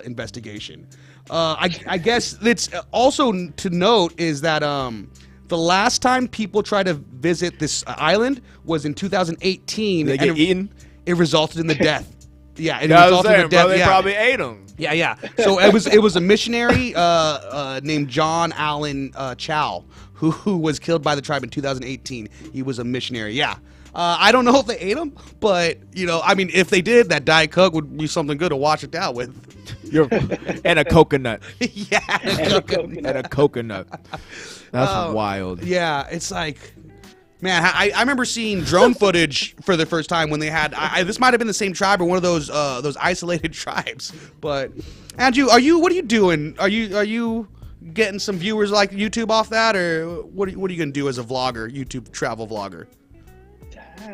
investigation. I guess it's also to note is that the last time people tried to visit this island was in 2018. They get eaten? It resulted in the death. Yeah, it I was resulted in saying, the death. bro, they probably ate them. Yeah. So it was a missionary named John Allen Chow who was killed by the tribe in 2018. He was a missionary. Yeah. I don't know if they ate him, but if they did, that Diet Coke would be something good to wash it down with. And a coconut. Yeah, and a coconut. That's wild. Yeah, it's like Man, I remember seeing drone footage for the first time when they had. This might have been the same tribe or one of those isolated tribes. But Andrew, what are you doing? Are you getting some viewers like YouTube off that, or what are you gonna do as a vlogger, YouTube travel vlogger?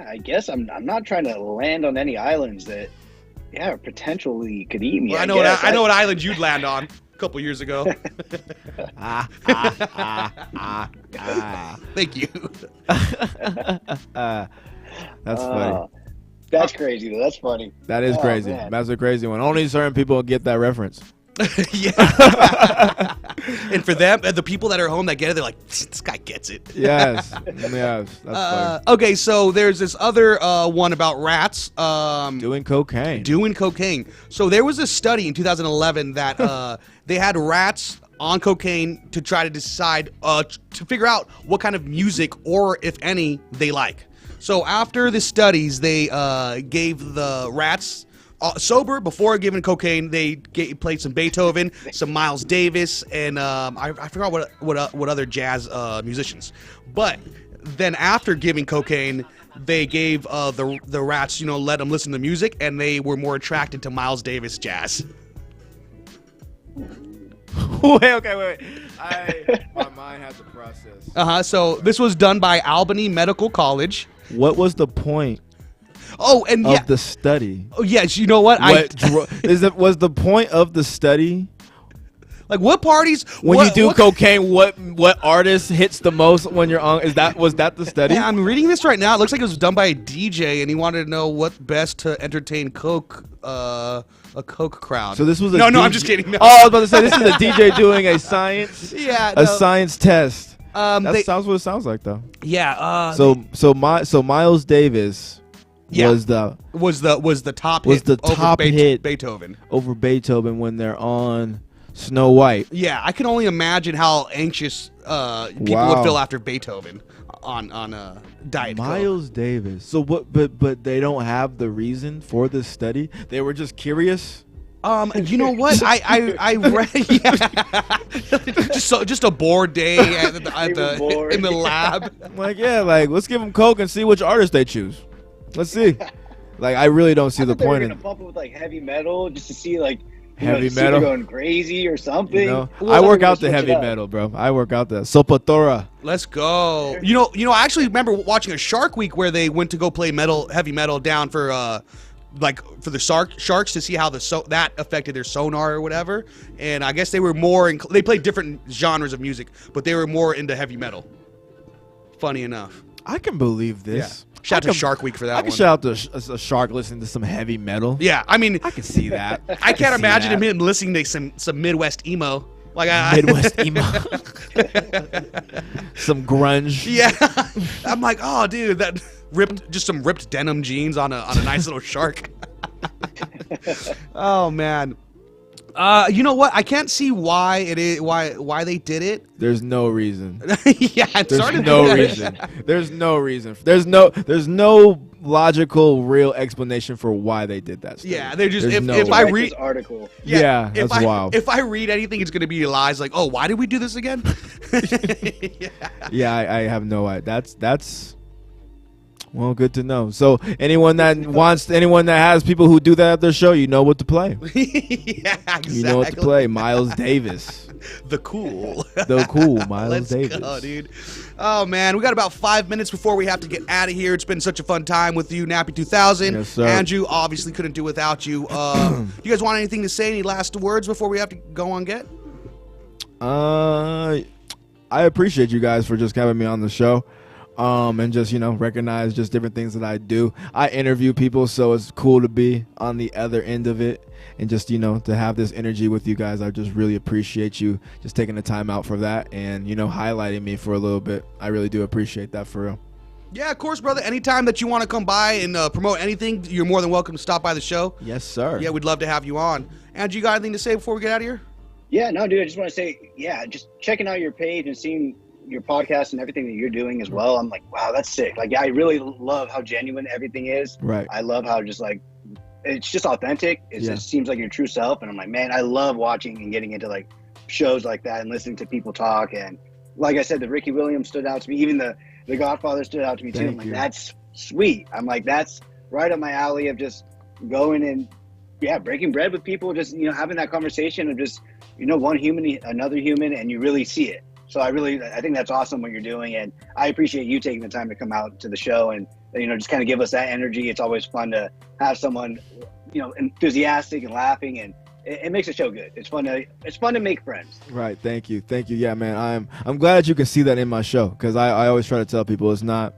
I guess I'm not trying to land on any islands that, potentially could eat me. Well, I know what island you'd land on a couple years ago. Thank you. That's funny. That's crazy though. That's funny. That is crazy. Man. That's a crazy one. Only certain people get that reference. Yeah. And for them, the people that are home that get it, they're like, this guy gets it. Yes. That's funny. Okay, so there's this other one about rats. Doing cocaine. So there was a study in 2011 that they had rats on cocaine to try to decide, to figure out what kind of music, or if any, they like. So after the studies, they gave the rats sober, before giving cocaine, they played some Beethoven, some Miles Davis, and I forgot what other jazz musicians. But then after giving cocaine, they gave the rats, let them listen to music, and they were more attracted to Miles Davis jazz. Wait. My mind had to process. So this was done by Albany Medical College. What was the point? Oh, and of the study? Oh, yes. You know what? Was the point of the study? Like what parties? When you do cocaine, what artist hits the most when you're on? Was that the study? Yeah, I'm reading this right now. It looks like it was done by a DJ, and he wanted to know what best to entertain a coke crowd. So this was no, I'm just kidding. No. Oh, I was about to say this is a DJ doing a science. Yeah, a science test. That sounds what it sounds like, though. Yeah. So Miles Davis. Yeah. was the top hit Beethoven over Beethoven when they're on Snow White. Yeah, I can only imagine how anxious people would feel after Beethoven on Diet Coke. Miles Davis. So what? But they don't have the reason for this study. They were just curious. You know what? I read just a bored day in the lab. Let's give them coke and see which artist they choose. Let's see. I really don't see the point in gonna pump it with heavy metal just to see heavy to metal see going crazy or something. I work out the heavy metal, bro. I work out the Sopatora. Let's go. You know, I actually remember watching a Shark Week where they went to go play heavy metal down for for the sharks to see how that affected their sonar or whatever. And I guess they were they played different genres of music, but they were more into heavy metal. Funny enough. I can believe this. Yeah. Shout out to Shark Week for that one. I can shout out to a shark listening to some heavy metal. Yeah, I mean, I can see that. I can't imagine him listening to some Midwest emo. Midwest emo. Some grunge. Yeah. I'm like, oh, dude, that just some ripped denim jeans on a nice little shark. Oh man. You know what? I can't see why they did it. There's no reason. Yeah, there's no reason. There's no reason. There's no logical, real explanation for why they did that. Study. Yeah, they're just if I read this article. Yeah, that's wild. If I read anything, it's gonna be lies. Like, oh, why did we do this again? Yeah, I have no idea. That's. Well, good to know. So anyone that has people who do that at their show, you know what to play. Yeah, exactly. You know what to play. Miles Davis. The cool Miles Davis. Let's go, dude. Oh, man. We got about 5 minutes before we have to get out of here. It's been such a fun time with you, Nappy 2000. Yes, sir. Andrew, obviously couldn't do without you. You guys want anything to say? Any last words before we have to go on get? I appreciate you guys for just having me on the show. And just, recognize just different things that I do. I interview people, so it's cool to be on the other end of it and just, to have this energy with you guys. I just really appreciate you just taking the time out for that and, highlighting me for a little bit. I really do appreciate that for real. Yeah, of course, brother. Anytime that you want to come by and promote anything, you're more than welcome to stop by the show. Yes, sir. Yeah, we'd love to have you on. Andrew, you got anything to say before we get out of here? Yeah, no, dude, I just want to say, just checking out your page and seeing your podcast and everything that you're doing as well. I'm like, wow, that's sick. I really love how genuine everything is. Right. I love how just it's just authentic. It just seems like your true self. And I'm like, man, I love watching and getting into shows like that and listening to people talk. And like I said, the Ricky Williams stood out to me. Even The Godfather stood out to me too. Thank I'm like, you. that's sweet. I'm like, that's right up my alley of just going and breaking bread with people, just having that conversation of just one human, another human, and you really see it. So I think that's awesome what you're doing, and I appreciate you taking the time to come out to the show and just kind of give us that energy. It's always fun to have someone enthusiastic and laughing, and it makes the show good. It's fun to make friends. Right. Thank you. Yeah, man. I'm glad that you can see that in my show, because I always try to tell people it's more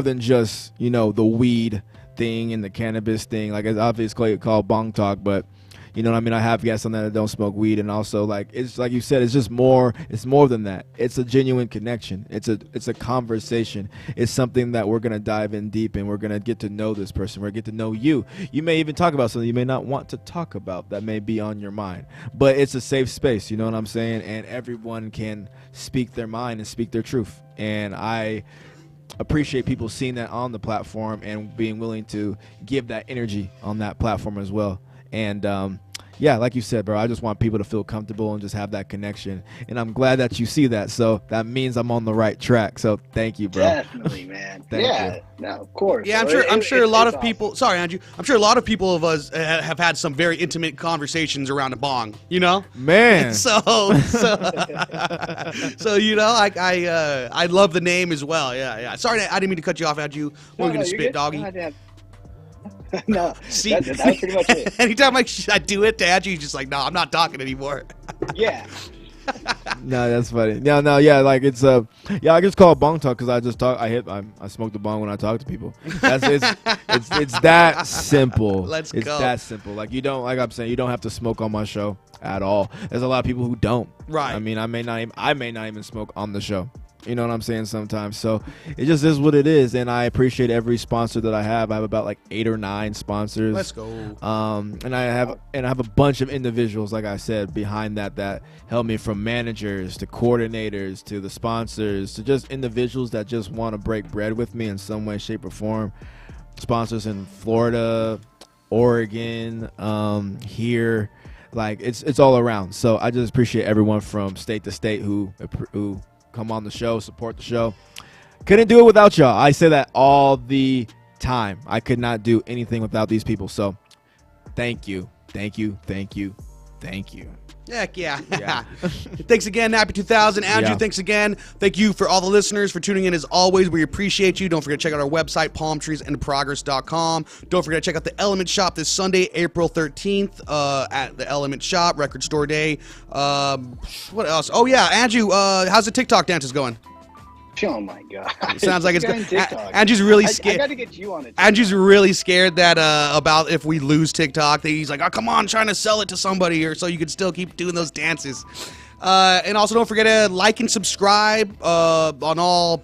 than just the weed thing and the cannabis thing. Like, it's obviously called Bong Talk, but you know what I mean? I have guests on that don't smoke weed, and also, like, it's like you said, it's more than that. It's a genuine connection. It's a conversation. It's something that we're going to dive in deep, and we're going to get to know this person. We're going to get to know you. You may even talk about something you may not want to talk about that may be on your mind, but it's a safe space, you know what I'm saying? And everyone can speak their mind and speak their truth. And I appreciate people seeing that on the platform and being willing to give that energy on that platform as well. And yeah, like you said, bro, I just want people to feel comfortable and just have that connection. And I'm glad that you see that. So that means I'm on the right track. So thank you, bro. Definitely, man. Thank you. No, of course. Yeah, I'm sure a lot of people. Sorry, Andrew. I'm sure a lot of people of us have had some very intimate conversations around a bong. Man. So I love the name as well. Yeah. Sorry, I didn't mean to cut you off, Andrew. What were you gonna spit, doggy? No, See, that was pretty much it. Anytime I do it to Andrew, he's just like, no, I'm not talking anymore. Yeah. No, that's funny. No, yeah, like it's I just call it bong talk because I just talk. I smoke the bong when I talk to people. It's that simple. Let's it's go. that simple. Like, you don't, like I'm saying, you don't have to smoke on my show at all. There's a lot of people who don't. Right. I mean, I may not even smoke on the show. You know what I'm saying? Sometimes. So it just is what it is, and I appreciate every sponsor that I have. I have about like 8 or 9 sponsors. Let's go. And I have a bunch of individuals, like I said, behind that help me, from managers to coordinators to the sponsors to just individuals that just want to break bread with me in some way, shape, or form. Sponsors in Florida, Oregon, here, like it's all around. So I just appreciate everyone from state to state who come on the show, support the show. Couldn't do it without y'all. I say that all the time. I could not do anything without these people. So thank you. Heck yeah. Yeah. Thanks again, Happy 2000. Andrew, Yeah. thanks again. Thank you for all the listeners for tuning in as always. We appreciate you. Don't forget to check out our website, palmtreesandprogress.com. Don't forget to check out the Element Shop this Sunday, April 13th at the Element Shop, Record Store Day. What else? Oh, yeah, Andrew, how's the TikTok dances going? Oh my God! Sounds like it's good. good. Andrew's really scared. I got to get you on it. Andrew's really scared that about if we lose TikTok, that he's like, oh, come on, trying to sell it to somebody, or so you can still keep doing those dances. And also, don't forget to like and subscribe on all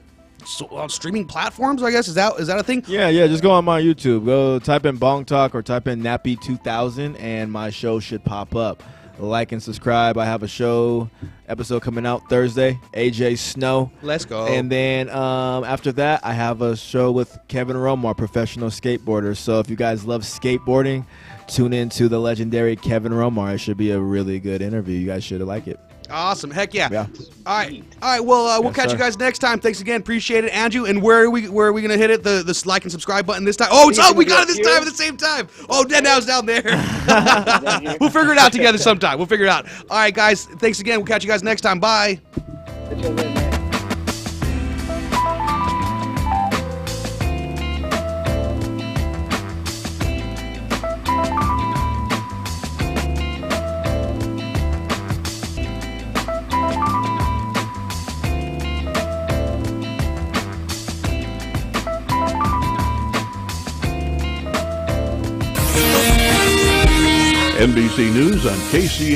streaming platforms. I guess is that a thing? Yeah. Just go on my YouTube. Go type in Bong Talk or type in Nappy 2000, and my show should pop up. Like and subscribe. I have a show episode coming out Thursday, AJ Snow. Let's go. And then after that, I have a show with Kevin Romar, professional skateboarder. So if you guys love skateboarding, tune in to the legendary Kevin Romar. It should be a really good interview. You guys should like it. Awesome. Heck yeah. Yeah. All right. Well, we'll Yes, catch sir. you guys next time. Thanks again. Appreciate it, Andrew. And where are we gonna hit it? The like and subscribe button this time. Oh, it's up. We got it this time at the same time. Oh, now it's down there. We'll figure it out together sometime. We'll figure it out. All right, guys. Thanks again. We'll catch you guys next time. Bye. NBC News on KC.